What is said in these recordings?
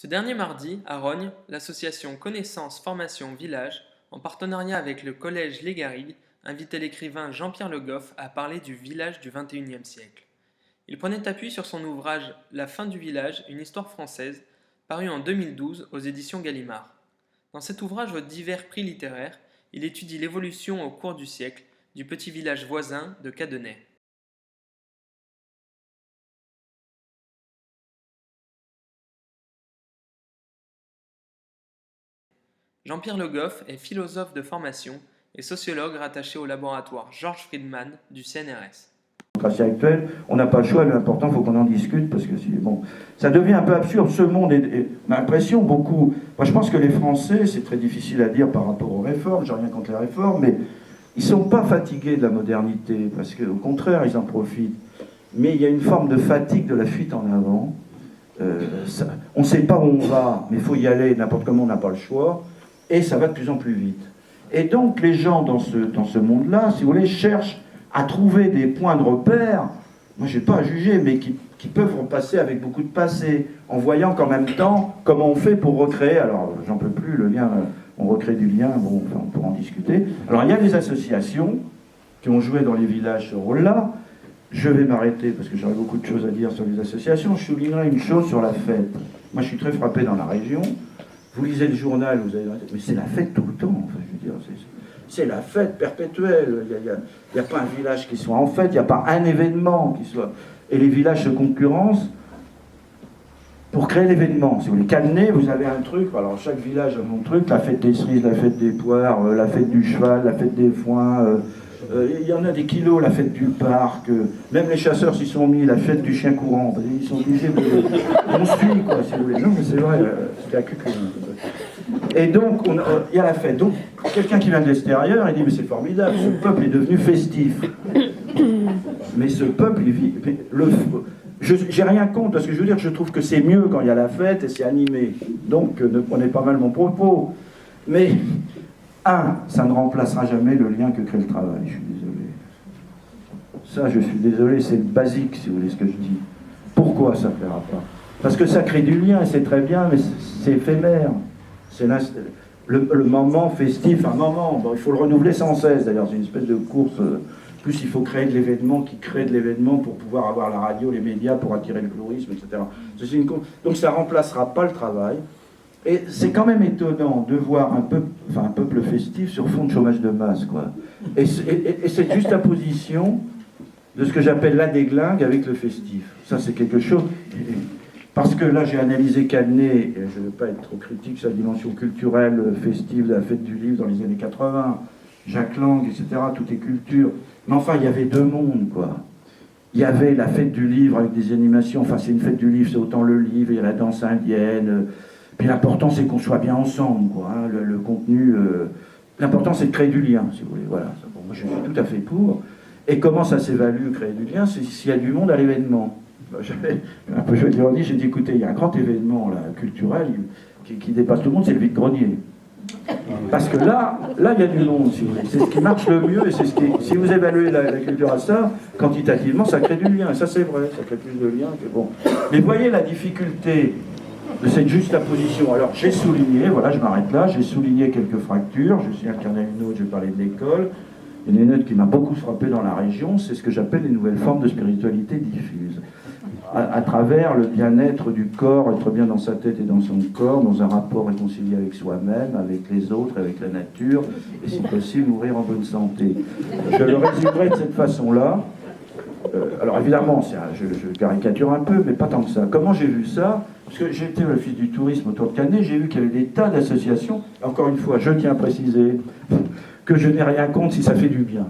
Ce dernier mardi, à Rognes, l'association Connaissance Formation Village, en partenariat avec le collège Les Garrigues, invitait l'écrivain Jean-Pierre Le Goff à parler du village du XXIe siècle. Il prenait appui sur son ouvrage La fin du village, une histoire française, paru en 2012 aux éditions Gallimard. Dans cet ouvrage aux divers prix littéraires, il étudie l'évolution au cours du siècle du petit village voisin de Cadenet. Jean-Pierre Le Goff est philosophe de formation et sociologue rattaché au laboratoire Georges Friedman du CNRS. Actuelle, on n'a pas le choix, l'important, il faut qu'on en discute, parce que bon, ça devient un peu absurde. Ce monde on a l'impression beaucoup. Moi, je pense que les Français, c'est très difficile à dire par rapport aux réformes, j'ai rien contre les réformes, mais ils ne sont pas fatigués de la modernité, parce qu'au contraire, ils en profitent. Mais il y a une forme de fatigue de la fuite en avant. On ne sait pas où on va, mais il faut y aller, n'importe comment, on n'a pas le choix, et ça va de plus en plus vite. Et donc, les gens dans ce monde-là, si vous voulez, cherchent à trouver des points de repère, moi je n'ai pas à juger, mais qui peuvent repasser avec beaucoup de passé, en voyant qu'en même temps, comment on fait pour recréer, alors j'en peux plus, le lien, on recrée du lien, bon, enfin, on pourra en discuter. Alors il y a des associations qui ont joué dans les villages ce rôle-là. Je vais m'arrêter, parce que j'aurais beaucoup de choses à dire sur les associations. Je soulignerai une chose sur la fête. Moi je suis très frappé dans la région, vous lisez le journal, vous avez... mais c'est la fête tout le temps, enfin, je veux dire, c'est la fête perpétuelle. Il n'y a pas un village qui soit en fête, il n'y a pas un événement qui soit... Et les villages se concurrencent pour créer l'événement. Si vous voulez, Cadenet, vous avez un truc, alors chaque village a son truc, la fête des cerises, la fête des poires, la fête du cheval, la fête des foins, il y en a des kilos, la fête du parc, même les chasseurs s'y sont mis, la fête du chien courant, ils sont obligés de... On suit, quoi, si vous voulez. Non, mais c'est vrai, c'est la cucune. Et donc, il y a la fête. Donc, quelqu'un qui vient de l'extérieur, il dit, mais c'est formidable, ce peuple est devenu festif. Mais ce peuple, il vit... J'ai rien contre, parce que je veux dire, je trouve que c'est mieux quand il y a la fête et c'est animé. Donc, ne prenez pas mal mon propos. Mais, ça ne remplacera jamais le lien que crée le travail, je suis désolé. Ça, je suis désolé, c'est le basique, si vous voulez, ce que je dis. Pourquoi ça ne plaira pas? Parce que ça crée du lien, c'est très bien, mais c'est éphémère. C'est le moment festif, un moment, bon, il faut le renouveler sans cesse, d'ailleurs, c'est une espèce de course. Plus il faut créer de l'événement qui crée de l'événement pour pouvoir avoir la radio, les médias, pour attirer le tourisme, etc. Donc ça ne remplacera pas le travail. Et c'est quand même étonnant de voir un peuple festif sur fond de chômage de masse, quoi. Et cette juxtaposition de ce que j'appelle la déglingue avec le festif. Ça, c'est quelque chose... Parce que là, j'ai analysé Cadenet, et je ne veux pas être trop critique sur la dimension culturelle, festive de la fête du livre dans les années 80, Jacques Lang, etc., tout est culture. Mais enfin, il y avait deux mondes, quoi. Il y avait la fête du livre avec des animations, enfin, c'est une fête du livre, c'est autant le livre, il y a la danse indienne. Puis l'important, c'est qu'on soit bien ensemble, quoi. Hein, le contenu... L'important, c'est de créer du lien, si vous voulez. Voilà. Bon, moi, je suis tout à fait pour. Et comment ça s'évalue, créer du lien? C'est s'il y a du monde à l'événement. J'avais un peu joué d'ironie, j'ai dit, écoutez, il y a un grand événement là, culturel qui dépasse tout le monde, c'est le vide-grenier. Parce que là, il y a du monde, si vous voulez. C'est ce qui marche le mieux, et c'est ce qui... Si vous évaluez la culture à ça, quantitativement, ça crée du lien, et ça c'est vrai, ça crée plus de liens que bon. Mais voyez la difficulté de cette juxtaposition. Alors, j'ai souligné, voilà, je m'arrête là, j'ai souligné quelques fractures, je signale qu'il y en a une autre, je vais parler de l'école. Il y en a une autre qui m'a beaucoup frappé dans la région, c'est ce que j'appelle les nouvelles formes de spiritualité diffuse. À travers le bien-être du corps, être bien dans sa tête et dans son corps, dans un rapport réconcilié avec soi-même, avec les autres, avec la nature, et si possible, mourir en bonne santé. Je le résumerai de cette façon-là. Alors évidemment, je caricature un peu, mais pas tant que ça. Comment j'ai vu ça? Parce que j'étais à l'office du tourisme autour de Cadenet, j'ai vu qu'il y avait des tas d'associations. Encore une fois, je tiens à préciser que je n'ai rien contre si ça fait du bien.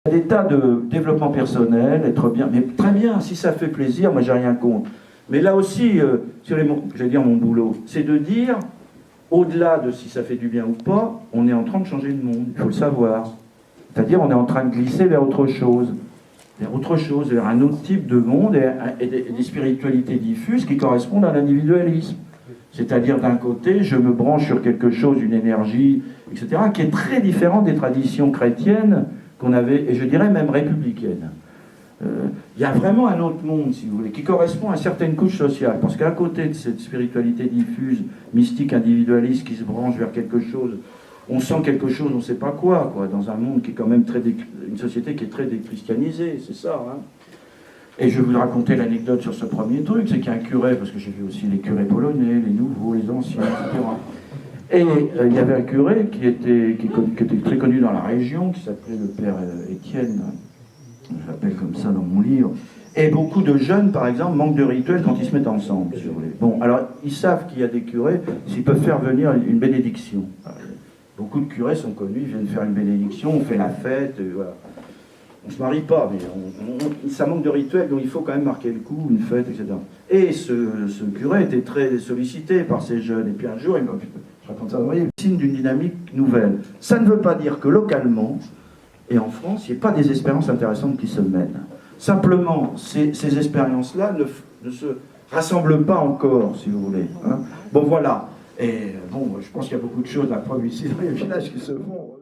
Il y a des tas de développement personnel, être bien, mais très bien, si ça fait plaisir, moi j'ai rien contre. Mais là aussi, j'allais dire mon boulot, c'est de dire, au-delà de si ça fait du bien ou pas, on est en train de changer le monde, il faut le savoir. C'est-à-dire on est en train de glisser vers autre chose, vers un autre type de monde et des spiritualités diffuses qui correspondent à l'individualisme. C'est-à-dire d'un côté, je me branche sur quelque chose, une énergie, etc., qui est très différente des traditions chrétiennes qu'on avait, et je dirais même républicaine. Il y a vraiment un autre monde, si vous voulez, qui correspond à certaines couches sociales. Parce qu'à côté de cette spiritualité diffuse, mystique, individualiste, qui se branche vers quelque chose, on sent quelque chose, on ne sait pas quoi, dans un monde qui est quand même une société qui est très déchristianisée, c'est ça. Hein. Et je vais vous raconter l'anecdote sur ce premier truc, c'est qu'il y a un curé, parce que j'ai vu aussi les curés polonais, les nouveaux, les anciens, etc. Et il y avait un curé qui était très connu dans la région, qui s'appelait le père Étienne, je l'appelle comme ça dans mon livre. Et beaucoup de jeunes, par exemple, manquent de rituels quand ils se mettent ensemble, si vous voulez. Bon, alors, ils savent qu'il y a des curés, s'ils peuvent faire venir une bénédiction. Beaucoup de curés sont connus, ils viennent faire une bénédiction, on fait la fête, voilà. On ne se marie pas, mais ça manque de rituels, donc il faut quand même marquer le coup, une fête, etc. Et ce curé était très sollicité par ces jeunes. Et puis un jour, je raconte ça, vous voyez, signe d'une dynamique nouvelle. Ça ne veut pas dire que localement, et en France, il n'y ait pas des expériences intéressantes qui se mènent. Simplement, ces expériences-là ne se rassemblent pas encore, si vous voulez. Hein. Bon, voilà. Et bon, je pense qu'il y a beaucoup de choses à preuve ici dans les villages qui se font.